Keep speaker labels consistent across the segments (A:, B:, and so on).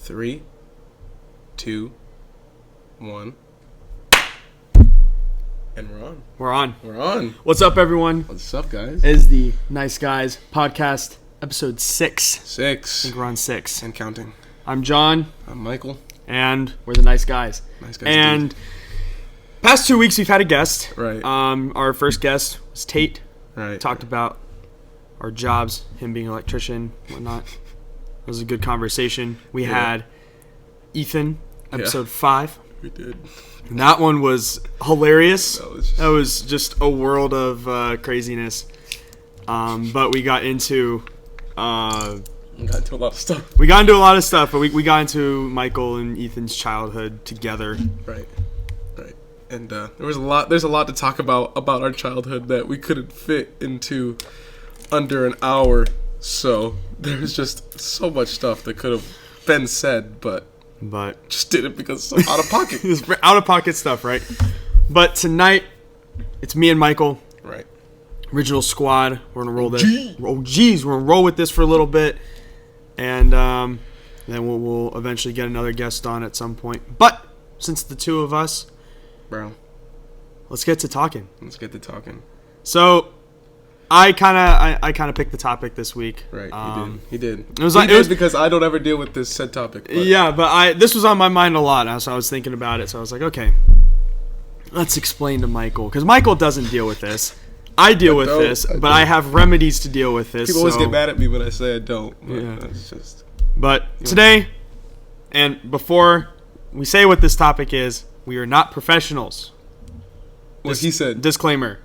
A: 3, 2, 1. And we're on. We're on.
B: What's up, everyone?
A: What's up, guys?
B: It is the Nice Guys podcast, episode 6.
A: 6.
B: I think we're on 6.
A: And counting.
B: I'm John.
A: I'm Michael.
B: And we're the Nice Guys.
A: Nice Guys.
B: And
A: indeed.
B: past 2 weeks, we've had a guest.
A: Right.
B: Our first guest was Tate.
A: Right.
B: Talked about our jobs, him being an electrician, whatnot. It was a good conversation. We had Ethan, episode 5.
A: We did.
B: And that one was hilarious.
A: That
B: was just a world of craziness. But we got into...
A: We got into a lot of stuff.
B: But we got into Michael and Ethan's childhood together.
A: Right. And there's a lot to talk about our childhood that we couldn't fit into under an hour. So there's just so much stuff that could have been said, but just did it because it's so out of pocket.
B: It's out of pocket stuff, right? But tonight, it's me and Michael.
A: Right.
B: Original squad. We're gonna roll this. OGs. We're gonna roll with this for a little bit, and then we'll eventually get another guest on at some point. But since the two of us,
A: bro,
B: let's get to talking. So, I kind of picked the topic this week.
A: Right, he did.
B: It was
A: because I don't ever deal with this said topic. But.
B: Yeah, but this was on my mind a lot, so I was thinking about it. So I was like, okay, let's explain to Michael, because Michael doesn't deal with this. I deal with this, but I have remedies to deal with this.
A: People always get mad at me when I say I don't.
B: Yeah.
A: That's just.
B: But today, and before we say what this topic is, we are not professionals.
A: What he said.
B: Disclaimer.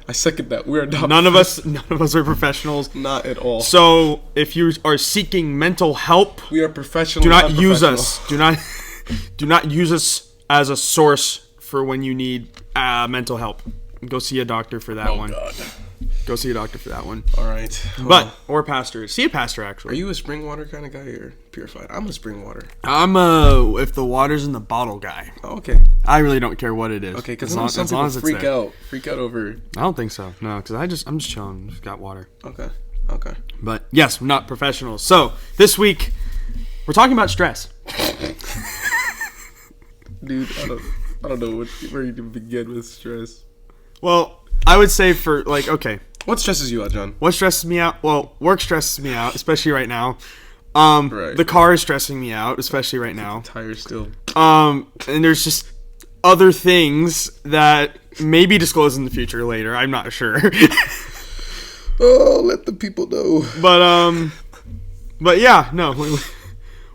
A: I second that. We are not.
B: None of us are professionals.
A: Not at all.
B: So if you are seeking mental help,
A: we are professionals.
B: Do not use us. Do not use us as a source for when you need mental help. Go see a doctor for that one.
A: God.
B: Go see a doctor for that one.
A: All right.
B: Or pastor. See a pastor, actually.
A: Are you a spring water kind of guy or purified? I'm a spring water.
B: I'm if the water's in the bottle guy.
A: Oh, okay.
B: I really don't care what it is.
A: Okay, because some people freak out over.
B: I don't think so. No, because I'm just chilling. Just got water.
A: Okay.
B: But yes, we're not professionals. So this week we're talking about stress.
A: Dude, I don't know where you can begin with stress.
B: Well, I would say okay.
A: What stresses you out, John?
B: What stresses me out? Well, work stresses me out, especially right now.
A: Right.
B: The car is stressing me out, especially right now.
A: Tires still.
B: And there's just other things that may be disclosed in the future later. I'm not sure.
A: Oh, let the people know.
B: But yeah, no,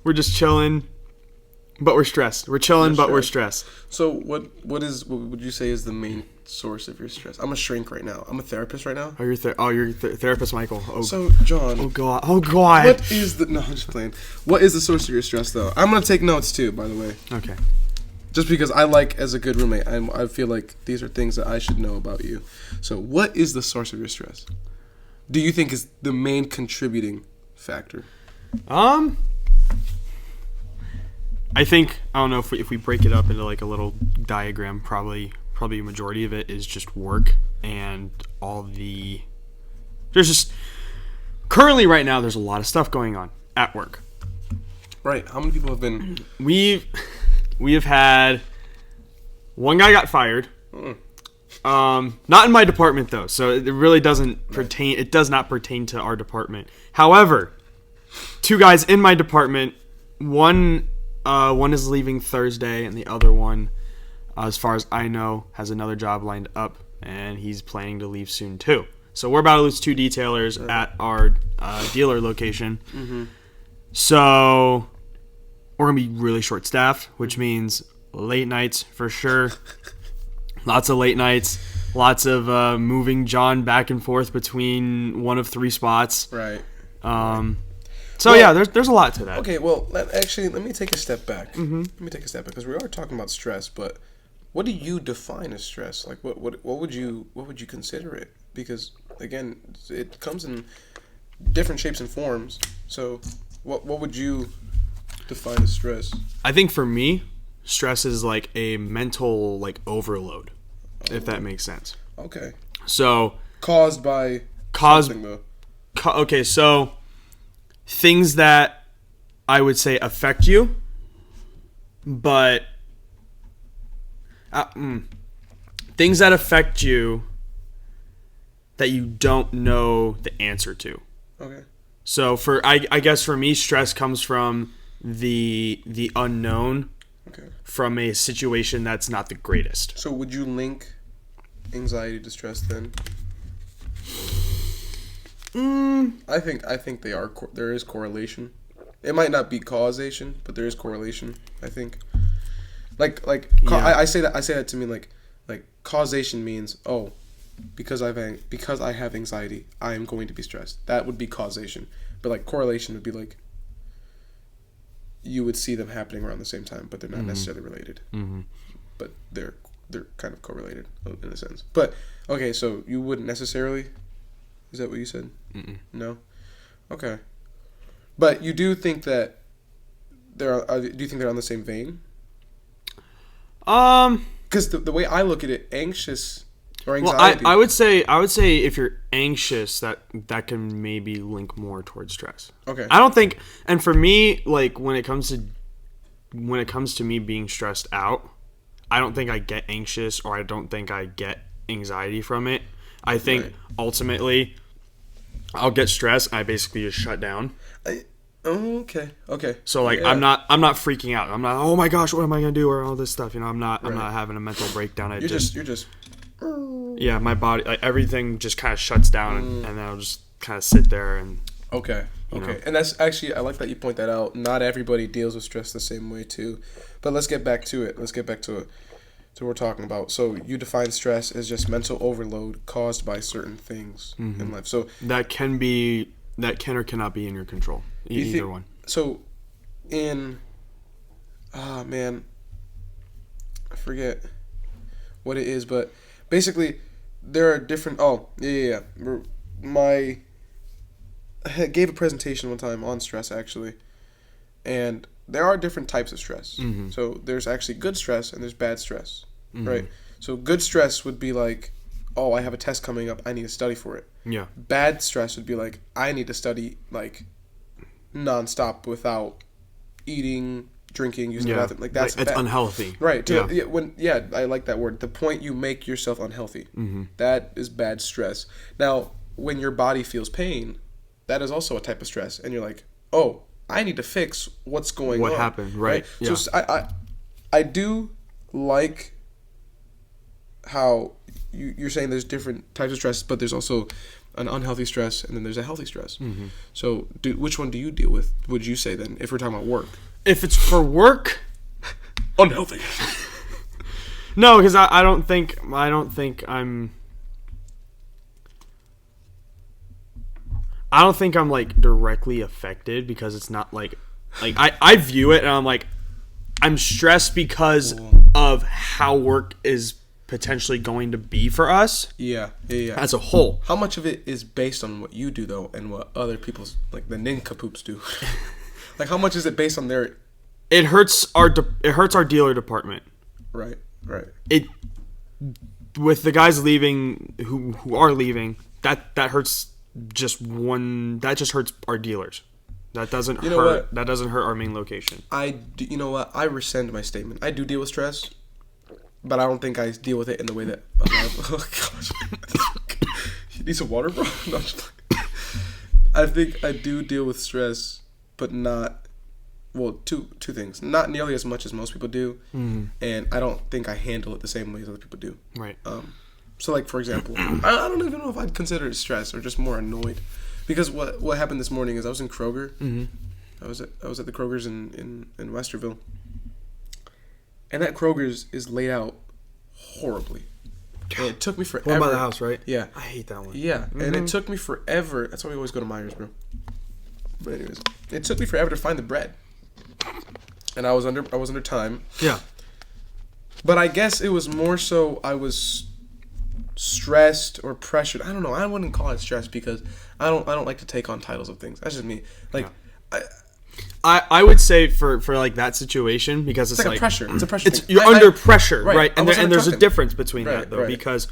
B: we're just chilling, but we're stressed. We're chilling, but we're stressed.
A: So what would you say is the main source of your stress? I'm a shrink right now. I'm a therapist right now.
B: Oh, you're therapist, Michael. Oh.
A: So, John.
B: Oh God. No,
A: I'm just playing. What is the source of your stress, though? I'm gonna take notes too, by the way.
B: Okay.
A: Just because as a good roommate, I feel like these are things that I should know about you. So, what is the source of your stress? Do you think is the main contributing factor?
B: I think, I don't know, if we break it up into like a little diagram, probably a majority of it is just work and there's just currently right now there's a lot of stuff going on at work.
A: Right. How many people have been?
B: We have had one guy got fired. Not in my department though, so it really doesn't pertain. It does not pertain to our department. However, 2 guys in my department, one is leaving Thursday, and the other one, as far as I know, has another job lined up, and he's planning to leave soon too. So we're about to lose 2 detailers at our dealer location. Mm-hmm. So we're gonna be really short-staffed, which means late nights for sure. Lots of late nights. Lots of moving John back and forth between one of 3 spots.
A: Right.
B: So yeah, there's a lot to that.
A: Okay, well, let me take a step back. Mm-hmm. Let me take a step back because we are talking about stress, but what do you define as stress? Like, what would you consider it? Because again, it comes in different shapes and forms. So, what would you define as stress?
B: I think for me, stress is like a mental overload, if that makes sense.
A: Okay.
B: So
A: caused something though.
B: Okay, so things that I would say affect you, but things that affect you that you don't know the answer to.
A: Okay.
B: So I guess for me, stress comes from the unknown,
A: Okay.
B: from a situation that's not the greatest.
A: So would you link anxiety to stress then? I think they are. There is correlation. It might not be causation, but there is correlation. I think. I say that to mean like causation means because I have anxiety, I am going to be stressed. That would be causation. But like correlation would be like you would see them happening around the same time, but they're not necessarily related. Mm-hmm. But they're kind of correlated in a sense. But okay, so you wouldn't necessarily. Is that what you said? Mm-mm. No. Okay. But you do think that do you think they're on the same vein? Because the way I look at it, anxious or anxiety.
B: Well, I would say if you're anxious, that can maybe link more towards stress.
A: Okay.
B: I don't think, and for me, like when it comes to me being stressed out, I don't think I get anxious or I don't think I get anxiety from it. I think ultimately, I'll get stressed. And I basically just shut down.
A: Okay.
B: So like I'm not freaking out. I'm not. Oh my gosh, what am I gonna do or all this stuff? You know, I'm not having a mental breakdown.
A: You're just.
B: Yeah, my body, like everything, just kind of shuts down, and then I'll just kind of sit there and.
A: Okay. And that's actually, I like that you point that out. Not everybody deals with stress the same way too, but let's get back to it. To what we're talking about. So you define stress as just mental overload caused by certain things in life. So
B: that can or cannot be in your control. Either one. So
A: I forget what it is, but basically there are different. I gave a presentation one time on stress actually, and there are different types of stress. Mm-hmm. So there's actually good stress and there's bad stress, right? So good stress would be like, oh, I have a test coming up, I need to study for it.
B: Yeah.
A: Bad stress would be like, I need to study like nonstop without eating, drinking, using the bathroom. Like that's
B: unhealthy.
A: Right. I like that word. The point you make yourself unhealthy. Mm-hmm. That is bad stress. Now, when your body feels pain, that is also a type of stress, and you're like, oh, I need to fix what's going on.
B: What happened, right?
A: Yeah. So I do like how you're saying there's different types of stress, but there's also an unhealthy stress, and then there's a healthy stress. Mm-hmm. So which one do you deal with, would you say then, if we're talking about work?
B: If it's for work,
A: unhealthy.
B: No, because I don't think I'm like directly affected, because it's not like I view it and I'm like, I'm stressed because of how work is potentially going to be for us.
A: Yeah.
B: As a whole.
A: How much of it is based on what you do though, and what other people's, like the nincompoops do? Like how much is it based on their?
B: It hurts our dealer department.
A: Right.
B: It with the guys leaving who are leaving, that hurts just one. That just hurts our dealers. That doesn't hurt. That doesn't hurt our main location.
A: You know what? I rescind my statement. I do deal with stress, but I don't think I deal with it in the way that. Oh gosh! You need some water, bro? No, I think I do deal with stress, but not. Well, two things. Not nearly as much as most people do, and I don't think I handle it the same way as other people do.
B: Right.
A: So, like for example, I don't even know if I'd consider it stress or just more annoyed, because what happened this morning is I was in Kroger. Mm-hmm. I was at the Kroger's in Westerville, and that Kroger's is laid out horribly. And it took me forever.
B: One by the house, right?
A: Yeah.
B: I hate that one.
A: Yeah, and it took me forever. That's why we always go to Myers, bro. But anyways, it took me forever to find the bread, and I was under time.
B: Yeah.
A: But I guess it was more so I was stressed or pressured. I don't know. I wouldn't call it stress, because I don't like to take on titles of things. That's just me. Like, yeah.
B: I would say for like that situation, because it's like
A: a pressure. It's a pressure.
B: You're under pressure, right? And
A: and
B: there's a difference between that though, because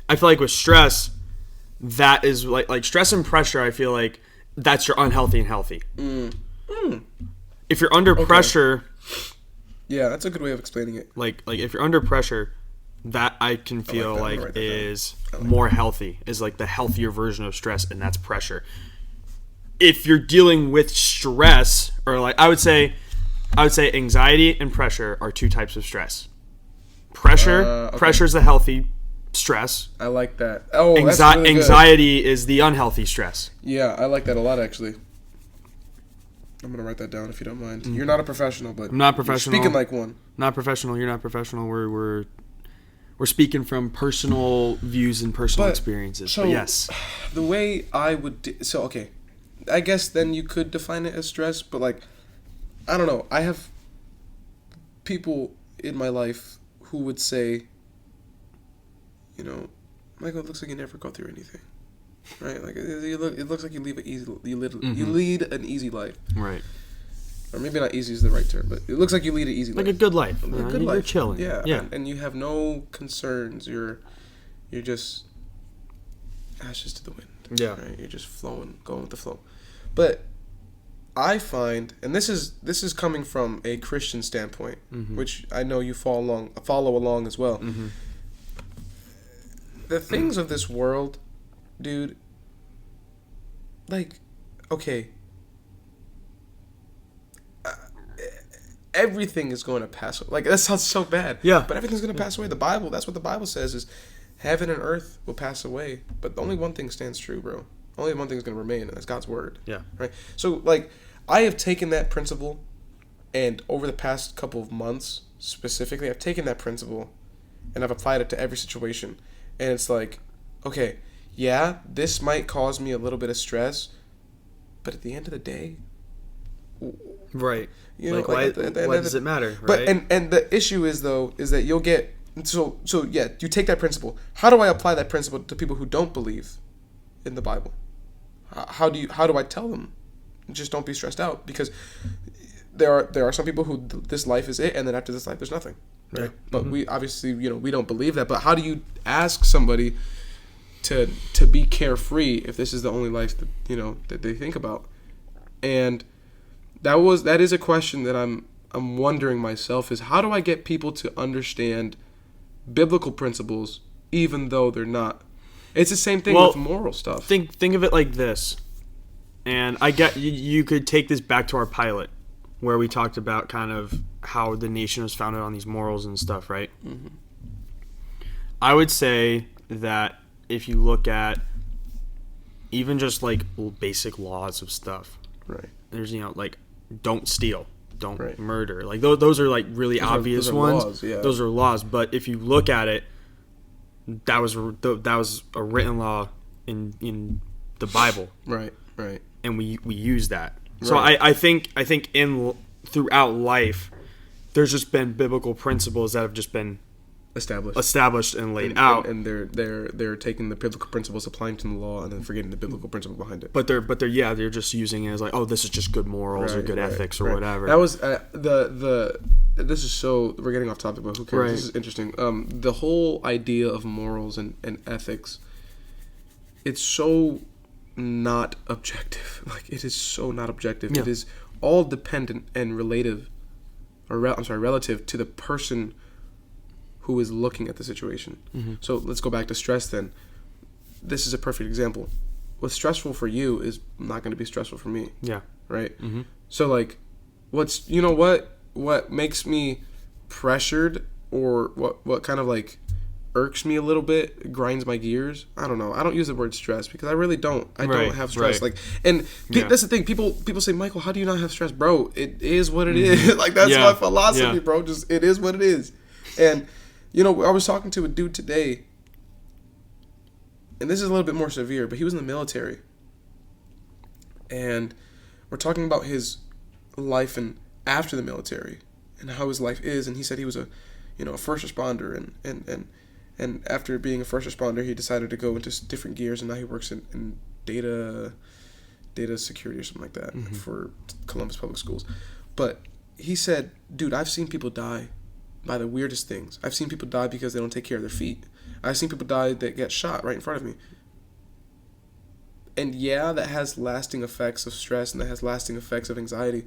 B: I feel like with stress, that is like stress and pressure. I feel like that's your unhealthy and healthy. If you're under pressure,
A: yeah, that's a good way of explaining it.
B: like if you're under pressure, that I can feel like is
A: like
B: more healthy, is like the healthier version of stress, and that's pressure. If you're dealing with stress, or like I would say anxiety and pressure are two types of stress. Pressure is the healthy stress.
A: I like that. Oh, that's really good.
B: Anxiety is the unhealthy stress.
A: Yeah, I like that a lot, actually. I'm gonna write that down if you don't mind. You're not a professional, but
B: I'm not professional.
A: You're speaking like one.
B: Not professional. You're not professional. We're speaking from personal views and personal experiences.
A: So
B: but yes,
A: the way I would okay, I guess then you could define it as stress, but like, I don't know. I have people in my life who would say, you know, Michael, it looks like you never go through anything, right? Like it looks like you lead an easy life,
B: right?
A: Or maybe not easy is the right term, but it looks like you lead an easy life,
B: like a good life. You're chilling,
A: yeah. And you have no concerns. You're just ashes to the wind,
B: yeah.
A: Right? You're just flowing, going with the flow. But I find, and this is coming from a Christian standpoint, which I know you follow along as well. The things of this world, dude, like, okay, everything is going to pass away. Like, that sounds so bad.
B: Yeah.
A: But everything's going to pass away. That's what the Bible says is heaven and earth will pass away, but only one thing stands true, bro. Only one thing is going to remain, and that's God's word.
B: Yeah.
A: Right? So, like, I have taken that principle, and over the past couple of months, specifically, I've taken that principle, and I've applied it to every situation. And it's like, okay, yeah, this might cause me a little bit of stress, but at the end of the day,
B: right?
A: You know,
B: like why does it matter? Right?
A: But and the issue is that you'll get so yeah, you take that principle. How do I apply that principle to people who don't believe in the Bible? How do I tell them? Just don't be stressed out, because there are some people who this life is it, and then after this life there's nothing. Right? Yeah. But we obviously, we don't believe that. But how do you ask somebody to be carefree if this is the only life that they think about? And that is a question that I'm wondering myself, is how do I get people to understand biblical principles even though they're not? It's the same thing with moral stuff.
B: Think of it like this, and I get you could take this back to our pilot, where we talked about kind of how the nation was founded on these morals and stuff, right? Mm-hmm. I would say that if you look at even just like basic laws of stuff,
A: right?
B: There's like don't steal, don't murder, like those are like really obvious ones.
A: Laws, yeah.
B: Those are laws, but if you look at it, that was a written law in the Bible,
A: right?
B: And we use that. So I think throughout life, there's just been biblical principles that have just been established and laid out,
A: and they're taking the biblical principles, applying to the law, and then forgetting the biblical principle behind it.
B: But they're just using it as like, oh, this is just good morals or good ethics or whatever.
A: That was this is so, we're getting off topic, but who cares? Right. This is interesting. The whole idea of morals and ethics, it's so not objective. Like, it is so not objective. Yeah. It is all dependent and relative to the person who is looking at the situation. Mm-hmm. So let's go back to stress then. This is a perfect example. What's stressful for you is not going to be stressful for me.
B: Yeah.
A: Right? Mm-hmm. So like, what makes me pressured, or what kind of like irks me a little bit, grinds my gears? I don't know. I don't use the word stress because I really don't. I don't have stress. Like, and that's the thing. People say, Michael, how do you not have stress, bro? It is what it is. Like, that's my philosophy, bro. Just, it is what it is. And I was talking to a dude today, and this is a little bit more severe, but he was in the military, and we're talking about his life and after the military and how his life is. And he said he was a first responder, and after being a first responder, he decided to go into different gears, and now he works in data security or something like that, mm-hmm. for Columbus Public Schools. But he said, dude, I've seen people die by the weirdest things. I've seen people die because they don't take care of their feet. I've seen people die that get shot right in front of me. And yeah, that has lasting effects of stress and that has lasting effects of anxiety.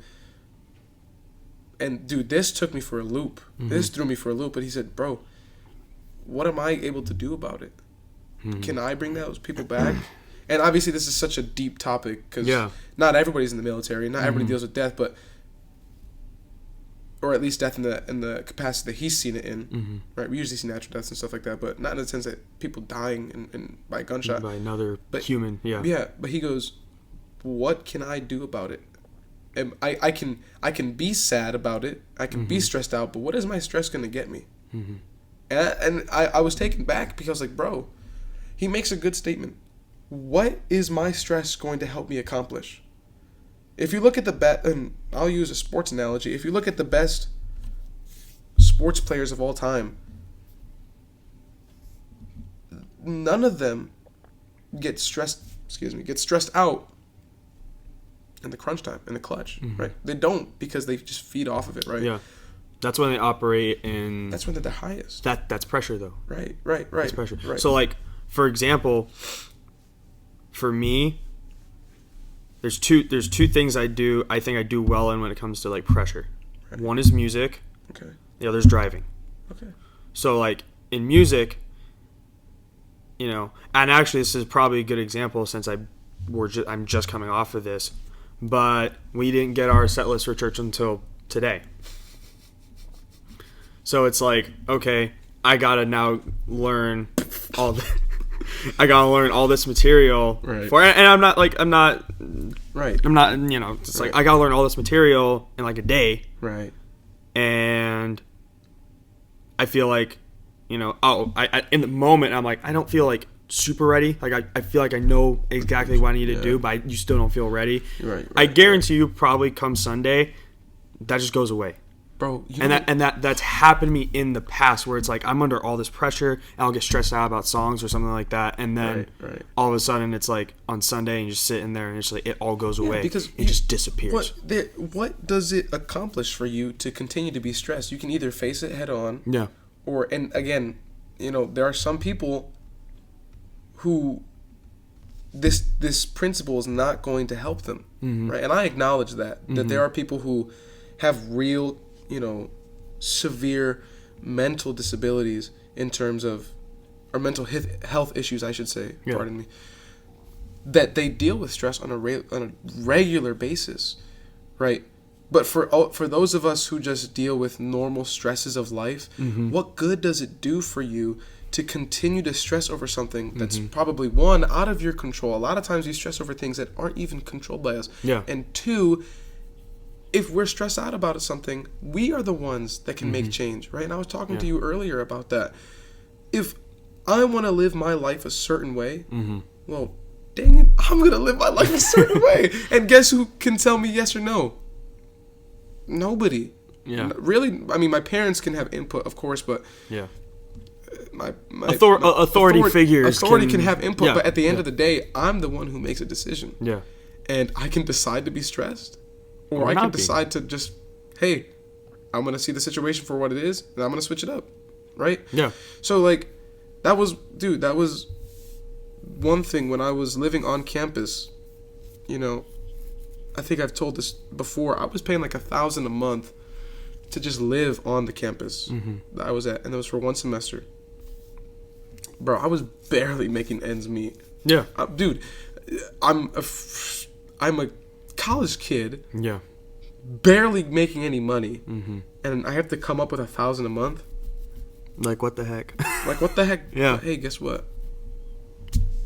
A: And dude, this took me for a loop. Mm-hmm. This threw me for a loop. But he said, bro, what am I able to do about it? Mm-hmm. Can I bring those people back? And obviously this is such a deep topic because not everybody's in the military. Not everybody deals with death, but or at least death in the capacity that he's seen it in. Right? We usually see natural deaths and stuff like that, but not in the sense that people dying and by a gunshot.
B: By another human,
A: Yeah, but he goes, what can I do about it? And I can be sad about it. I can be stressed out, but what is my stress going to get me? Mm-hmm. And I was taken back because I was like, bro, he makes a good statement. What is my stress going to help me accomplish? If you look at and I'll use a sports analogy. If you look at the best sports players of all time, none of them get stressed out in the crunch time, in the clutch, right? They don't, because they just feed off of it, right?
B: Yeah. That's when they operate in...
A: That's when they're the highest.
B: That's pressure, though.
A: Right.
B: That's pressure.
A: Right.
B: So, like, for example, for me, there's two things I think I do well in when it comes to, like, pressure. Right. One is music.
A: Okay.
B: The other is driving.
A: Okay.
B: So, like, in music, you know... And actually, this is probably a good example since I'm just coming off of this. But we didn't get our set list for church until today. So it's like, okay, I gotta now learn all this material for it. And I'm not, you know, it's like I gotta learn all this material in like a day.
A: Right.
B: And I feel like, you know, I in the moment I'm like, I don't feel like super ready. Like I feel like I know exactly what I need to do, but you still don't feel ready. Right. I guarantee you probably come Sunday, that just goes away.
A: Bro,
B: that's happened to me in the past where it's like I'm under all this pressure and I'll get stressed out about songs or something like that, and then all of a sudden it's like on Sunday and you just sit in there and it's like it all goes away because it just disappears.
A: What does it accomplish for you to continue to be stressed? You can either face it head on, and again, you know, there are some people who this principle is not going to help them, right? And I acknowledge that there are people who have real, you know, severe mental disabilities in terms of, or mental health issues, I should say, pardon me, that they deal with stress on a regular basis, right? But for those of us who just deal with normal stresses of life, what good does it do for you to continue to stress over something that's probably, one, out of your control? A lot of times we stress over things that aren't even controlled by us. Yeah. And two, if we're stressed out about something, we are the ones that can make change, right? And I was talking to you earlier about that. If I want to live my life a certain way, well, dang it, I'm going to live my life a certain way. And guess who can tell me yes or no? Nobody. Yeah. Really, I mean, my parents can have input, of course, but my
B: authority figures.
A: Authority can have input, but at the end of the day, I'm the one who makes a decision. Yeah. And I can decide to be stressed. Or I can decide to just, hey, I'm going to see the situation for what it is, and I'm going to switch it up, right? Yeah. So, like, that was one thing when I was living on campus. You know, I think I've told this before. I was paying like $1,000 a month to just live on the campus that I was at, and it was for one semester. Bro, I was barely making ends meet. Yeah. Dude, I'm a college kid, barely making any money, and I have to come up with $1,000 a month.
B: Like what the heck?
A: Yeah. Hey, guess what?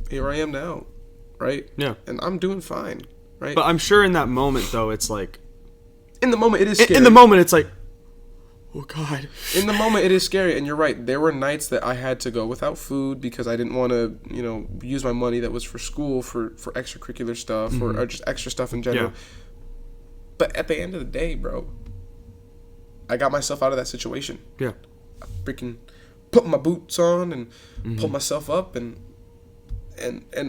A: Here I am now, right? Yeah. And I'm doing fine, right?
B: But I'm sure in that moment, though, it's like,
A: in the moment it is scary.
B: In the moment, it's like, oh God.
A: In the moment, it is scary, and you're right. There were nights that I had to go without food because I didn't want to, you know, use my money that was for school for extracurricular stuff or just extra stuff in general. Yeah. But at the end of the day, bro, I got myself out of that situation. Yeah. I freaking put my boots on and pulled myself up, and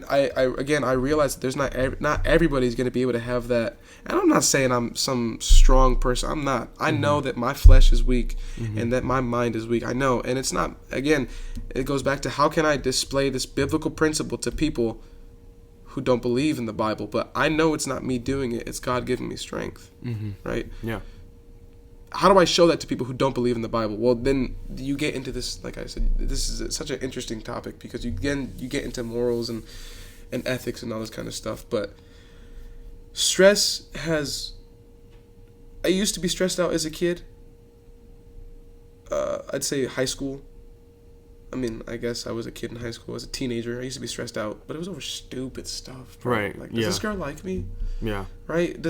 A: I realized that there's not everybody's going to be able to have that. And I'm not saying I'm some strong person. I'm not. I know that my flesh is weak and that my mind is weak. I know. And it's not, again, it goes back to how can I display this biblical principle to people who don't believe in the Bible, but I know it's not me doing it. It's God giving me strength, right?
B: Yeah.
A: How do I show that to people who don't believe in the Bible? Well, then you get into this, like I said, this is such an interesting topic because you get into morals and ethics and all this kind of stuff. But I used to be stressed out as a kid. I'd say high school. I mean, I guess I was a kid in high school. As a teenager, I used to be stressed out, but it was over stupid stuff, bro.
B: Right.
A: Like, does this girl like me?
B: Yeah.
A: Right?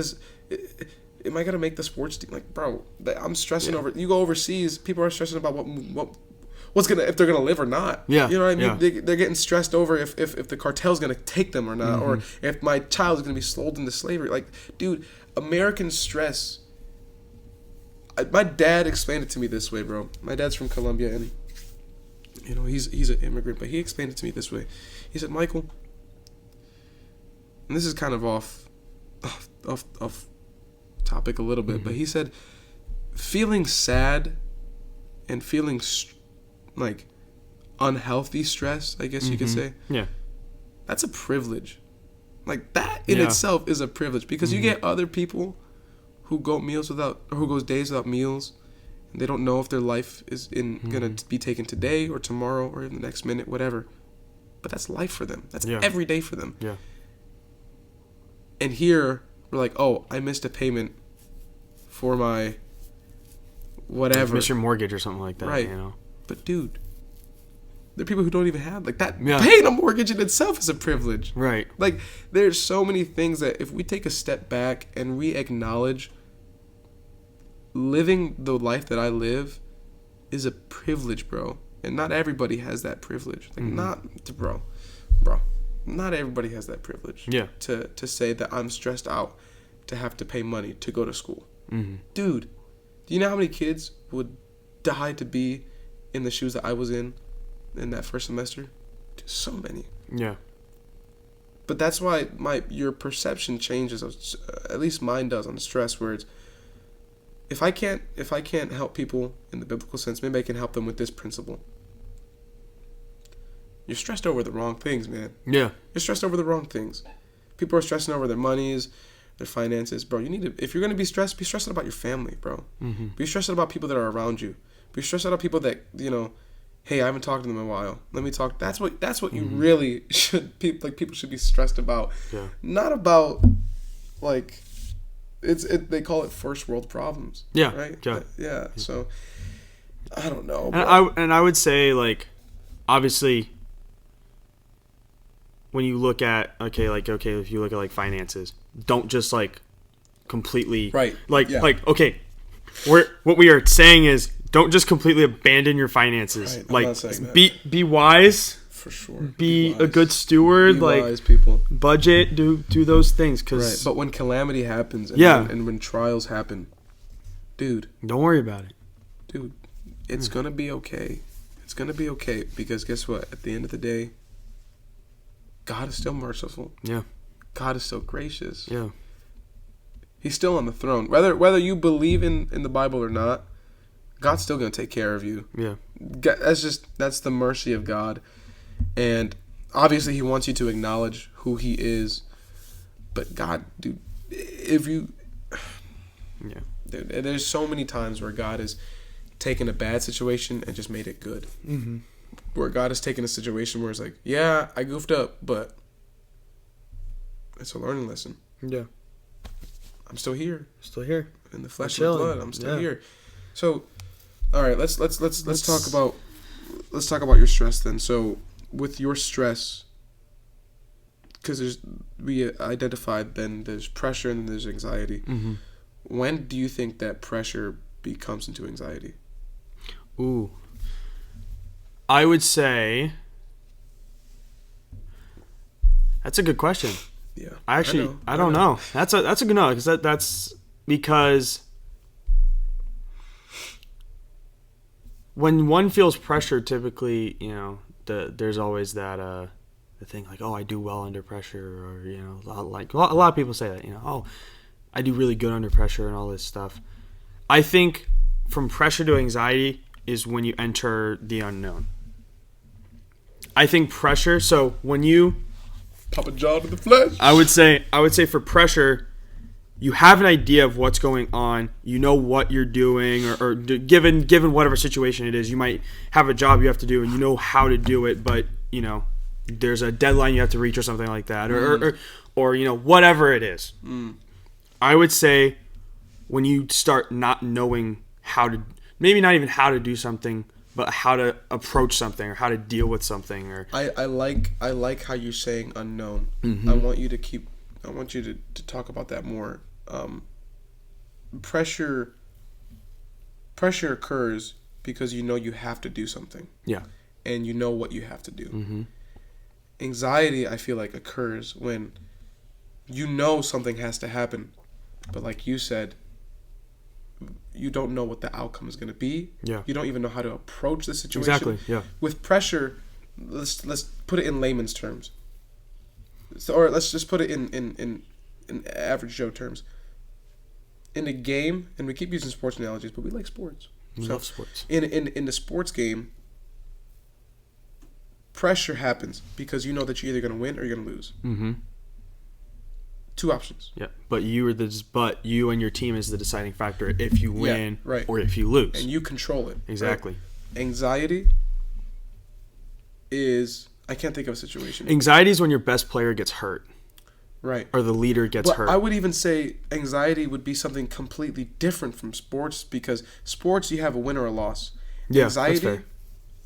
A: Am I gonna make the sports team? Like, bro, I'm stressing over. You go overseas, people are stressing about what's if they're gonna live or not.
B: Yeah.
A: You know what I mean?
B: Yeah.
A: They're getting stressed over if the cartel's gonna take them or not, or if my child is gonna be sold into slavery. Like, dude, American stress. My dad explained it to me this way, bro. My dad's from Colombia, and he's an immigrant, but he explained it to me this way. He said, Michael, and this is kind of off topic a little bit, but he said, feeling sad and feeling like unhealthy stress, I guess you could say.
B: Yeah.
A: That's a privilege. Like, that in itself is a privilege, because you get other people who go days without meals, and they don't know if their life is gonna be taken today or tomorrow or in the next minute, whatever. But that's life for them. That's every day for them.
B: Yeah.
A: And here we're like, oh, I missed a payment for my whatever.
B: Miss your mortgage or something like that.
A: Right. But dude, there are people who don't even have like that.
B: Yeah.
A: Paying a mortgage in itself is a privilege.
B: Right.
A: Like, there's so many things that if we take a step back and we acknowledge living the life that I live is a privilege, bro. And not everybody has that privilege. Like, not everybody has that privilege.
B: Yeah.
A: To say that I'm stressed out to have to pay money to go to school. Dude, do you know how many kids would die to be in the shoes that I was in that first semester? So many. Yeah. But that's why your perception changes. At least mine does on stress, where it's, if I can't help people in the biblical sense, maybe I can help them with this principle. You're stressed over the wrong things, man. Yeah. You're stressed over the wrong things. People are stressing over their monies, their finances. Bro, you need to, if you're going to be stressed about your family, bro. Be stressed about people that are around you. Be stressed about people that, hey, I haven't talked to them in a while. Let me talk. That's what you really should, people should be stressed about. Yeah. Not about, like, they call it first world problems. Yeah. Right? Yeah. Yeah. So, I don't know.
B: And I would say, like, obviously, when you look at, if you look at, like, finances, don't just, like, completely. Right. Like, okay, what we are saying is, don't just completely abandon your finances. Right. Like, be wise. For sure. Be a good steward. Be wise, people. Budget. Do those things.
A: Right. But when calamity happens, and when trials happen, dude,
B: don't worry about it.
A: Dude, it's gonna be okay. It's gonna be okay, because guess what? At the end of the day, God is still merciful. Yeah. God is still gracious. Yeah. He's still on the throne. Whether you believe in the Bible or not, God's still gonna take care of you. Yeah. That's the mercy of God. And obviously he wants you to acknowledge who he is. But God, dude, dude, there's so many times where God has taken a bad situation and just made it good. Where God has taken a situation where it's like, yeah, I goofed up, but it's a learning lesson. Yeah. I'm still here.
B: Still here.
A: In the flesh and blood, I'm still here. So, all right, let's talk about your stress then. So, with your stress, because we identified then there's pressure and then there's anxiety. When do you think that pressure becomes into anxiety?
B: Ooh, I would say that's a good question. Yeah, I don't know. That's a good no, because that's because when one feels pressure, typically, there's always that the thing like, oh, I do well under pressure, or a lot of people say that, oh, I do really good under pressure and all this stuff. I think from pressure to anxiety is when you enter the unknown. I think pressure. So when you
A: Papa John in the flesh.
B: I would say for pressure, you have an idea of what's going on. You know what you're doing, or given whatever situation it is, you might have a job you have to do, and you know how to do it, but there's a deadline you have to reach or something like that, or whatever it is. I would say when you start not knowing how to, maybe not even how to do something, but how to approach something or how to deal with something. Or
A: I like how you're saying unknown.
B: Mm-hmm.
A: I want you to talk about that more. Pressure occurs because you have to do something.
B: Yeah.
A: And you know what you have to do.
B: Mm-hmm.
A: Anxiety, I feel like, occurs when something has to happen, but like you said, you don't know what the outcome is going to be.
B: Yeah.
A: You don't even know how to approach the situation.
B: Exactly. Yeah.
A: With pressure, let's put it in layman's terms. Or let's just put it in average Joe terms. In a game, and we keep using sports analogies, but we like sports.
B: We love sports.
A: In the sports game, pressure happens because you know that you're either going to win or you're going to lose.
B: Mm-hmm.
A: Two options.
B: Yeah, but you and your team is the deciding factor if you win or if you lose.
A: And you control it.
B: Exactly.
A: Right? Anxiety is, I can't think of a situation.
B: Anxiety is when your best player gets hurt.
A: Right.
B: Or the leader gets hurt.
A: I would even say anxiety would be something completely different from sports, because sports, you have a win or a loss.
B: Yeah,
A: anxiety,
B: that's fair.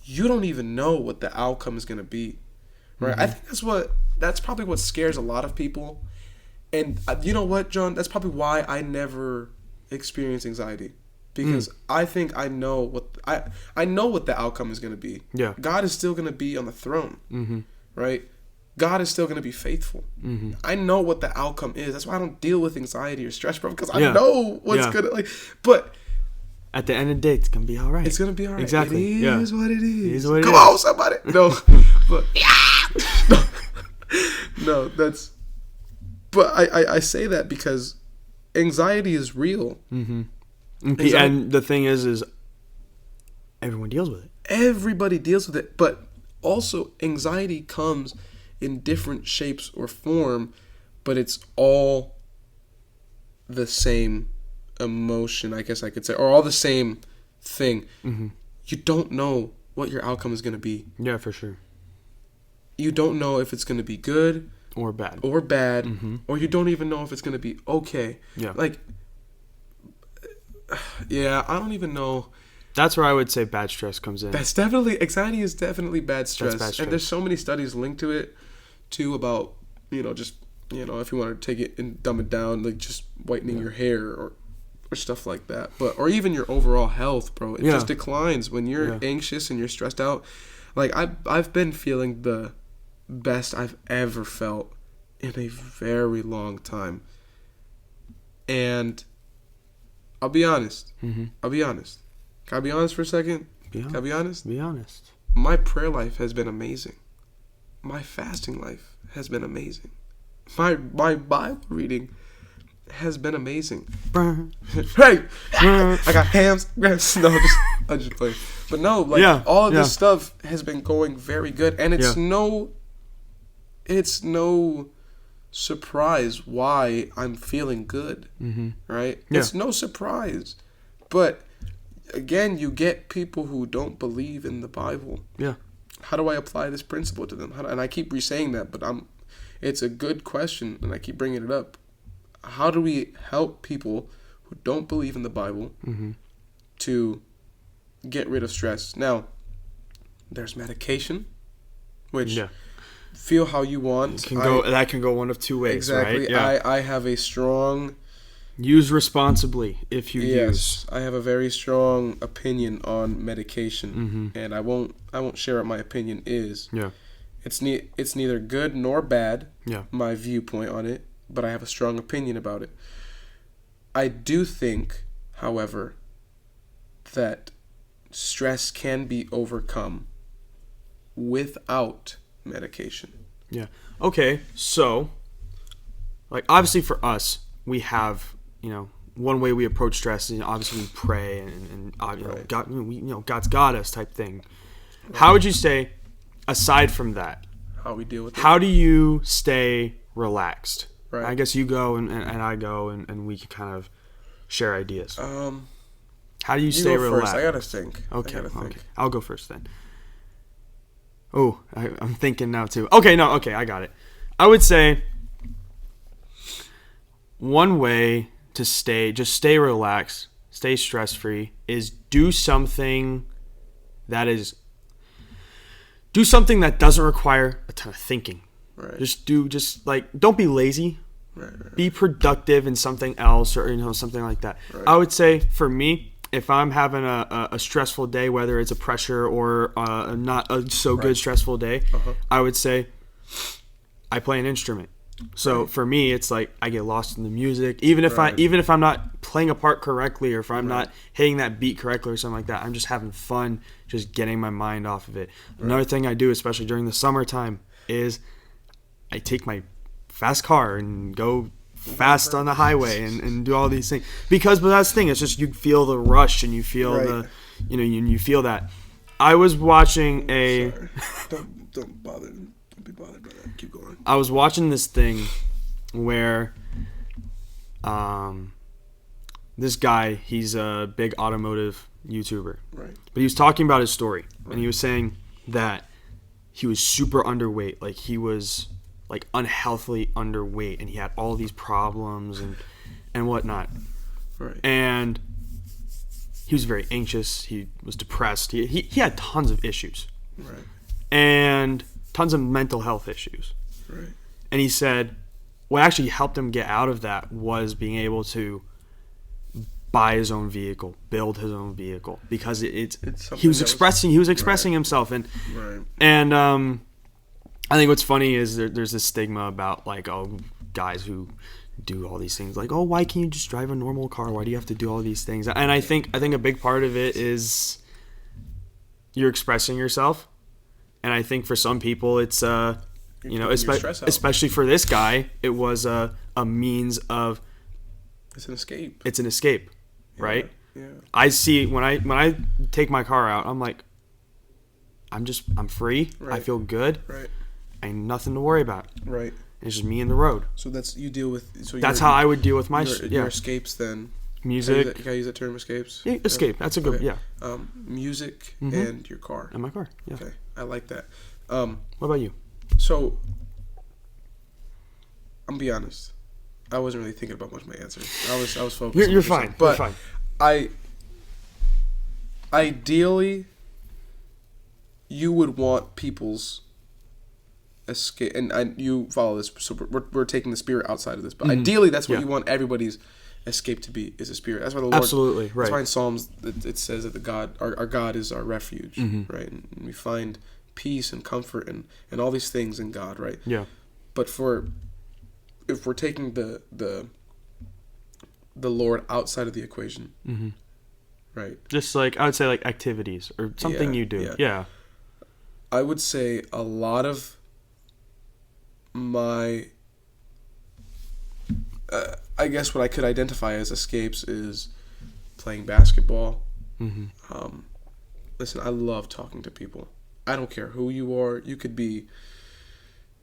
A: You don't even know what the outcome is going to be. Right?
B: Mm-hmm.
A: I think that's probably what scares a lot of people. And you know what, John? That's probably why I never experienced anxiety, because I think I know what the outcome is going to be.
B: Yeah,
A: God is still going to be on the throne, right? God is still going to be faithful. I know what the outcome is. That's why I don't deal with anxiety or stress, bro, because I know what's gonna But
B: at the end of the day, it's gonna be all right.
A: It's gonna be all right.
B: Exactly.
A: It is what it is.
B: It is what it
A: Come
B: is.
A: on, somebody. No, but no, that's. But I say that because anxiety is real.
B: Mm-hmm. And the thing is everyone deals with it.
A: Everybody deals with it, but also anxiety comes in different shapes or form, but it's all the same emotion, I guess I could say, or all the same thing. Mm-hmm. You don't know what your outcome is going to be.
B: Yeah, for sure.
A: You don't know if it's going to be good
B: or bad,
A: or you don't even know if it's going to be okay.
B: Yeah.
A: I don't even know.
B: That's where I would say bad stress comes in.
A: That's definitely, anxiety is definitely bad stress.
B: That's bad stress.
A: And there's so many studies linked to it, too, about, just, if you want to take it and dumb it down, like just whitening your hair or stuff like that. Or even your overall health, bro. It just declines when you're anxious and you're stressed out. Like, I've been feeling the best I've ever felt in a very long time. And I'll be honest.
B: Mm-hmm.
A: Can I be honest for a second?
B: Can
A: I be honest?
B: Be honest.
A: My prayer life has been amazing. My fasting life has been amazing. My Bible reading has been amazing. Hey! I got hams. No, I just play. But no, all of this stuff has been going very good. And it's no surprise why I'm feeling good. Mm-hmm. Right? Yeah. It's no surprise. But again, you get people who don't believe in the Bible.
B: Yeah.
A: How do I apply this principle to them? And I keep re-saying that, but it's a good question, and I keep bringing it up. How do we help people who don't believe in the Bible to get rid of stress? Now, there's medication, which feel how you want.
B: That can go one of two ways,
A: exactly.
B: Right? Yeah.
A: I have a strong...
B: Use responsibly if you use.
A: Yes, I have a very strong opinion on medication, and I won't share what my opinion is.
B: Yeah,
A: it's neither good nor bad.
B: Yeah,
A: my viewpoint on it, but I have a strong opinion about it. I do think, however, that stress can be overcome without medication.
B: Yeah. Okay. So, obviously for us, we have. One way we approach stress is obviously we pray and God, God's got us type thing. Right. How would you say, aside from that,
A: how we deal with it.
B: How do you stay relaxed?
A: Right.
B: I guess you go and I go and we can kind of share ideas. How do you stay relaxed?
A: First. I gotta think.
B: Okay. I'll go first then. Oh, I'm thinking now too. Okay, I got it. I would say one way to stay relaxed, stay stress free, is do something that doesn't require a ton of thinking.
A: Right.
B: Don't be lazy.
A: Right.
B: Be productive in something else, or something like that. Right. I would say for me, if I'm having a stressful day, whether it's a pressure or not a so good stressful day, I would say I play an instrument. So for me, it's like I get lost in the music, even if I'm not playing a part correctly, or if I'm not hitting that beat correctly or something like that. I'm just having fun, just getting my mind off of it. Another thing I do, especially during the summertime, is I take my fast car and go fast on the highway and do all these things. But that's the thing, it's just you feel the rush and you feel you feel that. I was watching
A: Don't bother. Don't be bothered by that. Keep going.
B: I was watching this thing where this guy, he's a big automotive YouTuber.
A: Right.
B: But he was talking about his story. Right. And he was saying that he was super underweight. Like he was like unhealthily underweight, and he had all these problems and whatnot.
A: Right.
B: And he was very anxious. He was depressed. He had tons of issues.
A: Right.
B: And tons of mental health issues.
A: Right.
B: And he said what actually helped him get out of that was being able to buy his own vehicle, build his own vehicle, because he was expressing himself, and I think what's funny is there's this stigma about like, oh, guys who do all these things, like, oh, why can't you just drive a normal car? Why do you have to do all these things? And I think a big part of it is you're expressing yourself, and I think for some people it's especially for this guy, it was a means of
A: it's an escape.
B: It's an escape, right?
A: Yeah.
B: I see when I take my car out, I'm like, I'm free. Right. I feel good.
A: Right.
B: Ain't nothing to worry about.
A: Right.
B: It's just me and the road.
A: So that's you deal with. So
B: that's how I would deal with my
A: your escapes then.
B: Music.
A: Can I use that term, escapes?
B: Yeah, escape. That's a good.
A: Okay.
B: Yeah.
A: Music and your car.
B: And my car. Yeah.
A: Okay, I like that.
B: What about you?
A: So, I'm gonna be honest. I wasn't really thinking about much of my answer. I was focused.
B: You're fine.
A: But
B: you're fine.
A: Ideally, you would want people's escape, and you follow this. So we're taking the spirit outside of this, but ideally, that's what you want everybody's escape to be, is a spirit. That's why the Lord.
B: Absolutely right.
A: That's why in Psalms it says that our God is our refuge, right? And we find peace and comfort and all these things in God, right?
B: Yeah.
A: But if we're taking the Lord outside of the equation, right?
B: Just like I would say, like activities or something you do. Yeah.
A: I would say a lot of my, I guess what I could identify as escapes is playing basketball. Listen, I love talking to people. I don't care who you are. You could be,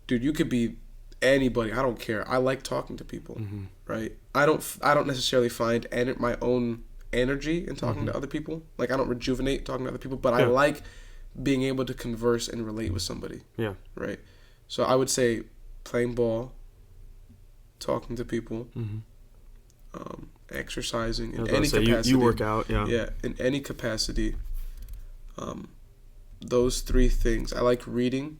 A: dude. You could be anybody. I don't care. I like talking to people, right? I don't necessarily find my own energy in talking to other people. Like I don't rejuvenate talking to other people, but I like being able to converse and relate with somebody. Yeah. Right. So I would say playing ball, talking to people, exercising in any capacity.
B: You work out, yeah.
A: Yeah, in any capacity. Those three things. I like reading.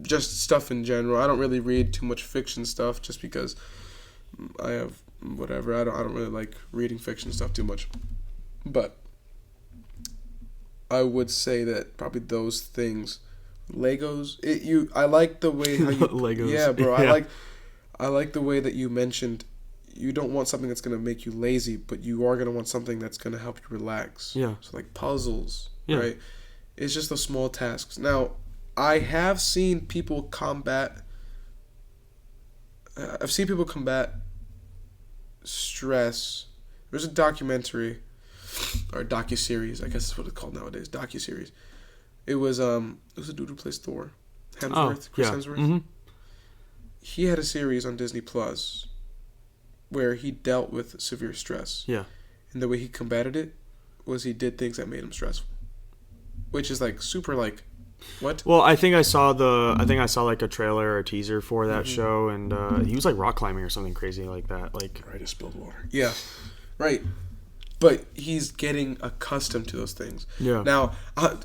A: Just stuff in general. I don't really read too much fiction stuff just because I have whatever. I don't really like reading fiction stuff too much. But I would say that probably those things. Legos. I like the way how you
B: Legos.
A: Yeah, bro. Yeah. I like the way that you mentioned you don't want something that's gonna make you lazy, but you are gonna want something that's gonna help you relax.
B: Yeah.
A: So like puzzles, right? It's just those small tasks. Now, I have seen people combat. I've seen people combat stress. There's a documentary or a docuseries, I guess is what it's called nowadays. Docuseries. It was a dude who plays Thor, Hemsworth, Chris Hemsworth.
B: Mm-hmm.
A: He had a series on Disney Plus where he dealt with severe stress.
B: Yeah.
A: And the way he combated it was he did things that made him stressful, which is like super like, what?
B: Well, I think I saw like a trailer or a teaser for that show, and he was like rock climbing or something crazy like that. Like,
A: Right, I spilled water. Yeah, right. But he's getting accustomed to those things.
B: Yeah.
A: Now,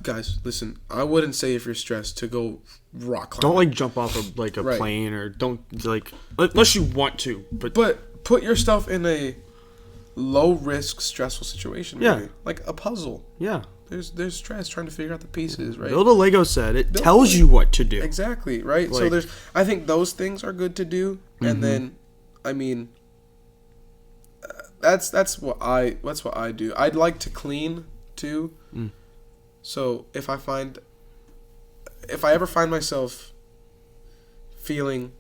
A: guys, listen. I wouldn't say if you're stressed to go rock climbing.
B: don't like jump off of like a
A: Right.
B: plane, or don't like unless you want to. But
A: put yourself in a low risk, stressful situation.
B: Yeah.
A: Maybe. Like a puzzle.
B: yeah,
A: There's stress trying to figure out the pieces, right?
B: build a Lego set. It tells you what to do.
A: Exactly, right? So
B: Like-
A: I think those things are good to do, and then, I mean, that's what I do. I'd like to clean too. So if I ever find myself feeling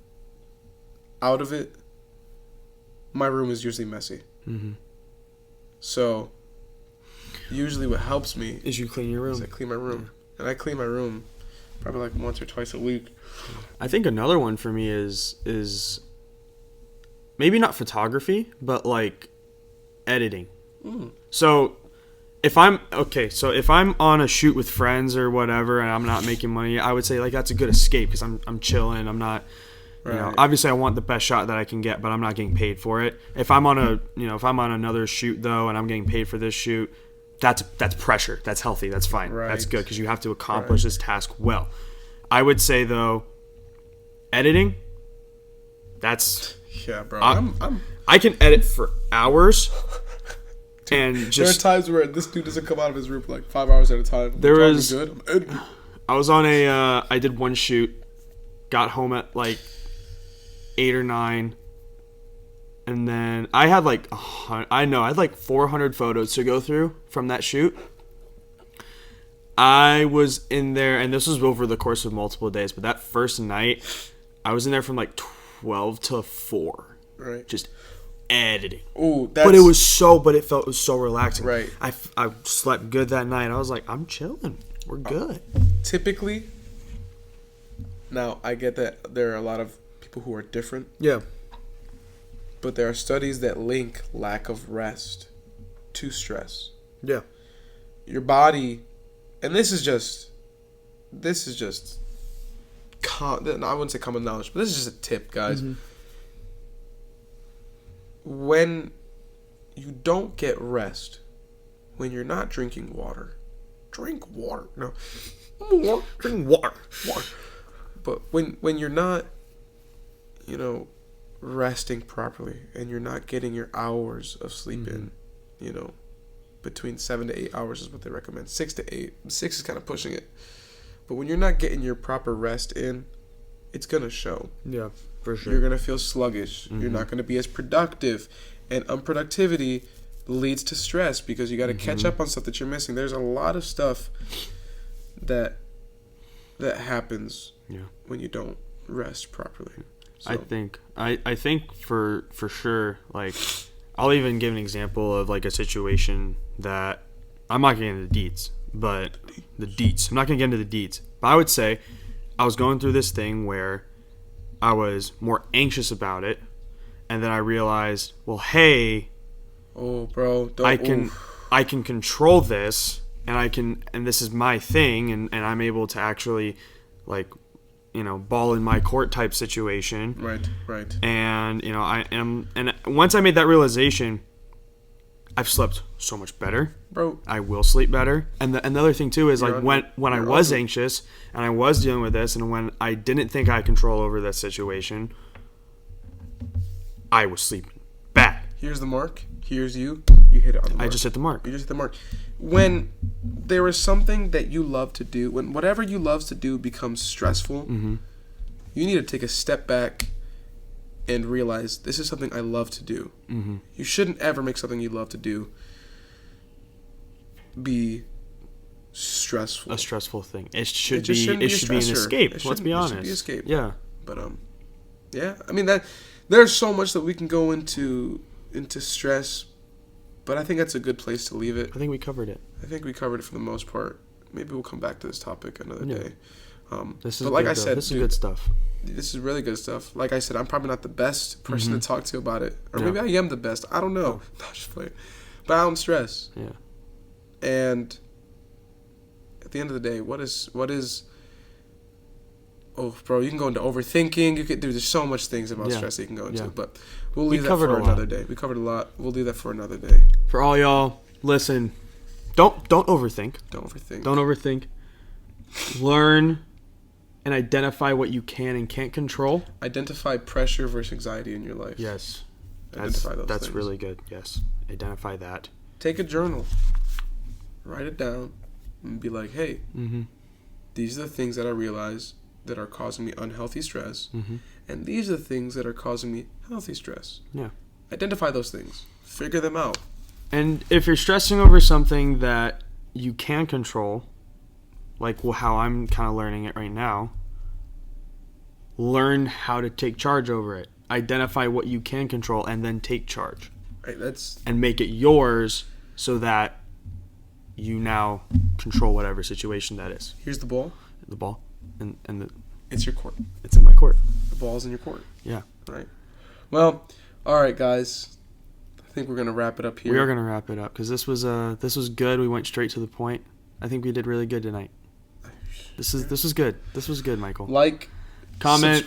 A: out of it, my room is usually messy. So usually what helps me
B: Is you clean your
A: is I
B: room.
A: clean my room, and I clean my room probably like once or twice a week.
B: I think another one for me is maybe not photography, but like editing. So if I'm on a shoot with friends or whatever, and I'm not making money, I would say like that's a good escape because I'm chilling. I'm not, you know,
A: Right.
B: obviously I want the best shot that I can get, but I'm not getting paid for it. If I'm on another shoot though, and I'm getting paid for this shoot, that's pressure. That's healthy. That's fine. That's
A: Right.
B: good because you have to accomplish this task well. I would say though, editing. That's
A: Yeah, bro.
B: I'm-
A: I'm
B: I can edit for hours, and
A: there are
B: just
A: times where this dude doesn't come out of his room for like 5 hours at a time.
B: There
A: I'm
B: was-
A: good. I'm editing.
B: I was on I did one shoot, got home at like 8 or 9, and then I had like I had like 400 photos to go through from that shoot. I was in there, and this was over the course of multiple days, but that first night, I was in there from like 12 to 4,
A: Right.
B: just editing.
A: Ooh, that's
B: But it was so relaxing.
A: Right.
B: I slept good that night. I was like, I'm chilling. We're good.
A: typically. Now I get that there are a lot of people who are different,
B: Yeah.
A: but there are studies that link lack of rest to stress.
B: Yeah.
A: Your body, and this is just I wouldn't say common knowledge, but this is just a tip, guys. When you don't get rest, when you're not drinking water, drink water. No,
B: Drink water.
A: but when you're not, resting properly, and you're not getting your hours of sleep in, between 7 to 8 hours is what they recommend. 6 to 8. 6 is kind of pushing it. But when you're not getting your proper rest in, it's gonna show.
B: Yeah, for sure.
A: You're gonna feel sluggish. You're not gonna be as productive, and unproductivity leads to stress because you got to catch up on stuff that you're missing. There's a lot of stuff that happens when you don't rest properly. So,
B: I think for sure, like, I'll even give an example of like a situation that I'm not getting into the deets, but the deets. I'm not gonna get into the deets, but I would say I was going through this thing where I was more anxious about it, and then I realized, well, hey,
A: oh, bro, don't,
B: I can control this, and this is my thing, and I'm able to actually, like, ball in my court type situation.
A: Right.
B: And and once I made that realization, I've slept so much better.
A: Bro,
B: I will sleep better. And another thing too is
A: You're
B: like
A: on-
B: when I
A: you're
B: was
A: on-
B: anxious and I was dealing with this, and when I didn't think I had control over that situation, I was sleeping bad.
A: here's the mark. Here's you. You hit it on the mark.
B: I just hit the mark.
A: You just hit the mark. When there is something that you love to do, when whatever you love to do becomes stressful, you need to take a step back and realize this is something I love to do. You shouldn't ever make something you love to do be stressful.
B: A stressful thing. It should
A: just
B: be.
A: shouldn't
B: It
A: be a
B: should be an
A: stressor.
B: escape.
A: It
B: Let's
A: shouldn't-
B: be
A: it
B: honest.
A: should be escape.
B: Yeah.
A: But yeah. I mean that there's so much that we can go into stress, but I think that's a good place to leave it.
B: I think we covered it.
A: I think we covered it for the most part. maybe we'll come back to this topic another
B: Yeah.
A: day.
B: This is
A: but like
B: good,
A: I
B: though.
A: said,
B: this is
A: dude,
B: good stuff.
A: this is really good stuff. Like I said, I'm probably not the best person to talk to about it, or
B: Yeah.
A: maybe I am the best. I don't know. No, just playing. But I don't stress.
B: Yeah.
A: And at the end of the day, what is? Oh, bro, you can go into overthinking. You could do. There's so much things about
B: Yeah.
A: stress that you can go into,
B: Yeah.
A: but we'll leave that
B: covered
A: for
B: a lot.
A: another day. We covered a lot. We'll leave that for another day.
B: For all y'all, listen. Don't overthink.
A: Don't overthink.
B: Don't overthink. Learn and identify what you can and can't control.
A: Identify pressure versus anxiety in your life.
B: Yes.
A: Identify those
B: That's
A: things.
B: really good. Yes. Identify that.
A: Take a journal. Write it down and be like, hey, these are the things that I realize that are causing me unhealthy stress, and these are the things that are causing me healthy stress.
B: Yeah.
A: Identify those things. Figure them out.
B: And if you're stressing over something that you can control, like how I'm kind of learning it right now, learn how to take charge over it. Identify what you can control and then take charge.
A: Right,
B: and make it yours so that you now control whatever situation that is.
A: here's the ball.
B: The ball and
A: It's your court.
B: it's in my court.
A: The ball's in your court.
B: Yeah.
A: Right. Well, all right, guys. I think we're gonna wrap it up here.
B: We are going to wrap it up because this was good. We went straight to the point. I think we did really good tonight. This was good. This was good, Michael.
A: Like,
B: Comment,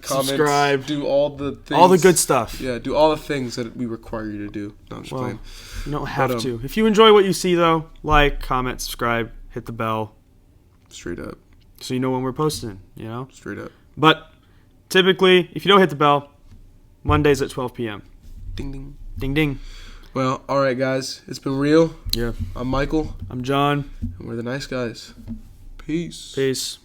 A: subscribe, do all the things.
B: all the good stuff.
A: Yeah, do all the things that we require you to do. No, I'm just playing.
B: You don't have to. If you enjoy what you see, though, like, comment, subscribe, hit the bell,
A: Straight up.
B: so you know when we're posting. You know.
A: Straight up.
B: But typically, if you don't hit the bell, Mondays at 12 p.m.
A: Ding, ding.
B: Ding ding.
A: Well, all right, guys. It's been real.
B: Yeah.
A: I'm Michael,
B: I'm John.
A: and we're the nice guys. Peace.
B: Peace.